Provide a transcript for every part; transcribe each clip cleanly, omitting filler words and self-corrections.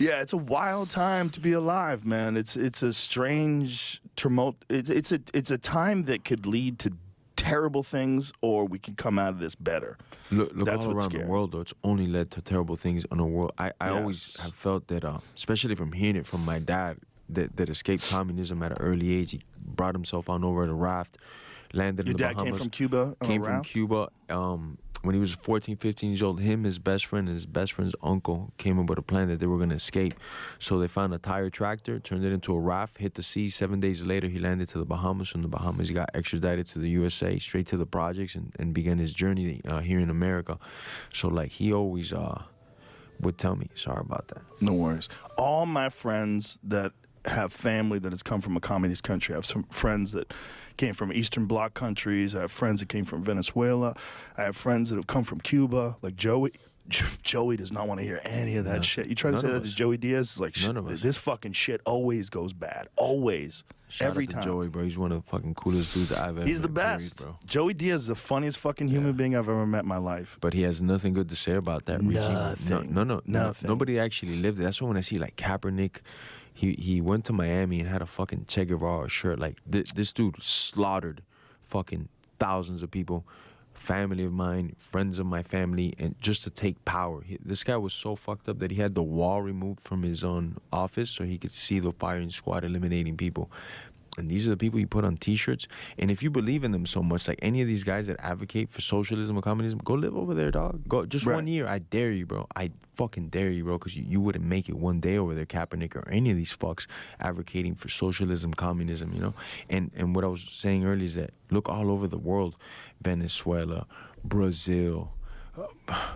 Yeah, it's a wild time to be alive, man. It's a strange tumult. It's a time that could lead to terrible things, or we could come out of this better. Look That's all what's around scary. the world, though. It's only led to terrible things in the world. I always have felt that, especially from hearing it from my dad, that escaped communism at an early age. He brought himself on over the raft, landed in the Bahamas. Your dad came from Cuba? Came from Cuba. When he was 14, 15 years old, him, his best friend, and his best friend's uncle came up with a plan that they were going to escape. So they found a tire tractor, turned it into a raft, hit the sea. 7 days later, he landed to the Bahamas. From the Bahamas, he got extradited to the USA, straight to the projects, and began his journey here in America. So, like, he always would tell me, sorry about that. No worries. All my friends that have family that has come from a communist country. I have some friends that came from Eastern Bloc countries. I have friends that came from Venezuela. I have friends that have come from Cuba, like Joey. Joey does not want to hear any of that shit. You try to say that to Joey Diaz, it's like, this fucking shit always goes bad. Always. Every time. Joey, bro. He's one of the fucking coolest dudes I've ever He's the best. bro. Joey Diaz is the funniest fucking human being I've ever met in my life. But he has nothing good to say about that regime. No, Nothing. Nobody actually lived it. That's why when I see like Kaepernick, he went to Miami and had a fucking Che Guevara shirt. Like this dude slaughtered fucking thousands of people, family of mine, friends of my family, and just to take power. This guy was so fucked up that he had the wall removed from his own office so he could see the firing squad eliminating people. And these are the people you put on T-shirts. And if you believe in them so much, like any of these guys that advocate for socialism or communism, go live over there, dog. Go just 1 year. I dare you, bro. I fucking dare you, bro, because you wouldn't make it one day over there, Kaepernick or any of these fucks advocating for socialism, communism, you know? And what I was saying earlier is that look all over the world, Venezuela, Brazil,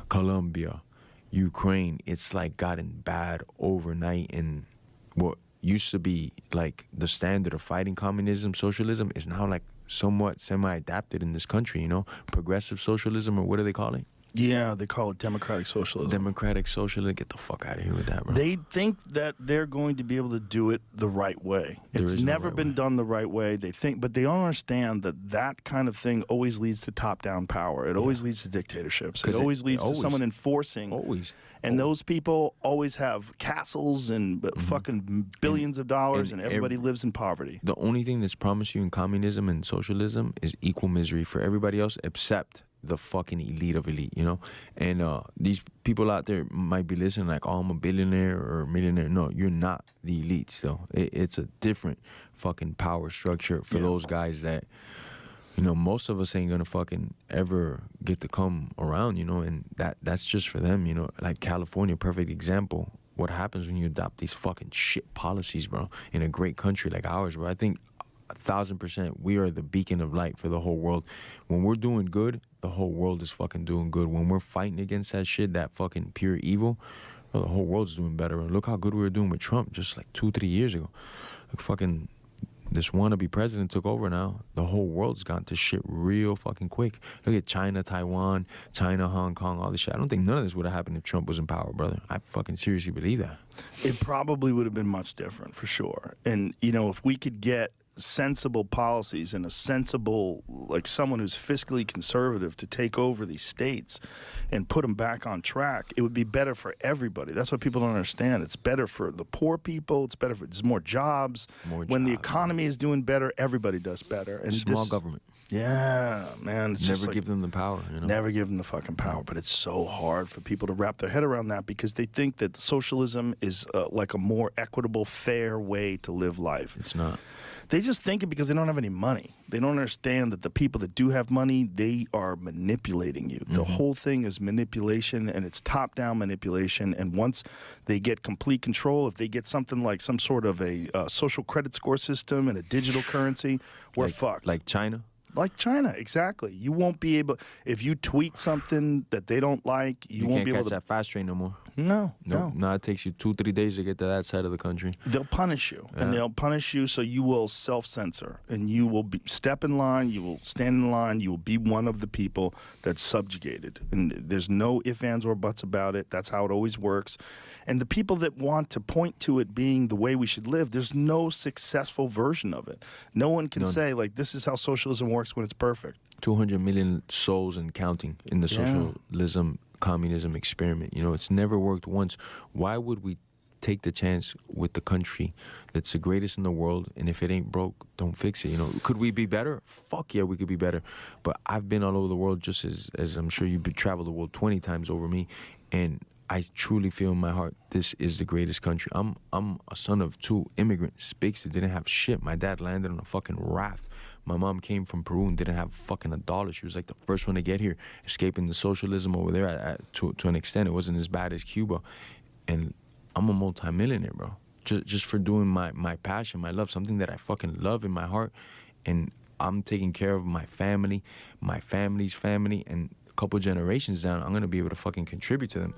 Colombia, Ukraine. It's like gotten bad overnight, and what used to be like the standard of fighting communism, socialism, is now like somewhat semi-adapted in this country, you know? Progressive socialism, or what do they call it? Yeah, they call it democratic socialism. Democratic socialism. Get the fuck out of here with that, bro. They think that they're going to be able to do it the right way. It's never been done the right way. They think, but they don't understand that that kind of thing always leads to top-down power. It always leads to dictatorships. It always leads to someone enforcing. And those people always have castles and fucking billions of dollars, and everybody lives in poverty. The only thing that's promised you in communism and socialism is equal misery for everybody else except the fucking elite of elite, you know? And these people out there might be listening like, oh, I'm a billionaire or a millionaire. No, you're not the elites, though. It's a different fucking power structure for those guys that, you know, most of us ain't gonna fucking ever get to come around, you know? And that's just for them, you know? Like California, perfect example. What happens when you adopt these fucking shit policies, bro, in a great country like ours, bro? I think 1,000% we are the beacon of light for the whole world. When we're doing good, the whole world is fucking doing good. When we're fighting against that shit, that fucking pure evil, well, the whole world's doing better. And look how good we were doing with Trump just like 2-3 years ago. Like fucking this wannabe president took over now. The whole world's gone to shit real fucking quick. Look at China, Taiwan, China, Hong Kong, all this shit. I don't think none of this would have happened if Trump was in power, brother. I fucking seriously believe that. It probably would have been much different, for sure. And, you know, if we could get sensible policies and a sensible, like someone who's fiscally conservative to take over these states and put them back on track, it would be better for everybody. That's what people don't understand. It's better for the poor people. It's better for, there's more jobs. When the economy is doing better, everybody does better. And small government. Yeah, man. It's never give them the power, you know? Never give them the fucking power. But it's so hard for people to wrap their head around that because they think that socialism is like a more equitable, fair way to live life. It's not. They just think it because they don't have any money. They don't understand that the people that do have money, they are manipulating you. The whole thing is manipulation, and it's top-down manipulation. And once they get complete control, if they get something like some sort of a social credit score system and a digital currency, we're fucked. Like China? Like China, exactly. You won't be able, if you tweet something that they don't like, you won't be able to. You can't catch that fast train no more. No. Now it takes you 2-3 days to get to that side of the country. They'll punish you, and they'll punish you so you will self-censor, and you will step in line, you will stand in line, you will be one of the people that's subjugated. And there's no ifs, ands, or buts about it. That's how it always works. And the people that want to point to it being the way we should live, there's no successful version of it. No one can say, like, this is how socialism works when it's perfect. 200 million souls and counting in the socialism, communism experiment. You know, it's never worked once. Why would we take the chance with the country that's the greatest in the world, and if it ain't broke, don't fix it. You know, could we be better? Fuck yeah, we could be better. But I've been all over the world, just as I'm sure you've traveled the world 20 times over me, and I truly feel in my heart this is the greatest country. I'm a son of 2 immigrants, Bigs that didn't have shit. My dad landed on a fucking raft. My mom came from Peru and didn't have fucking $1. She was like the first one to get here, escaping the socialism over there to an extent. It wasn't as bad as Cuba. And I'm a multimillionaire, bro. Just for doing my passion, my love, something that I fucking love in my heart. And I'm taking care of my family, my family's family, and a couple generations down, I'm going to be able to fucking contribute to them.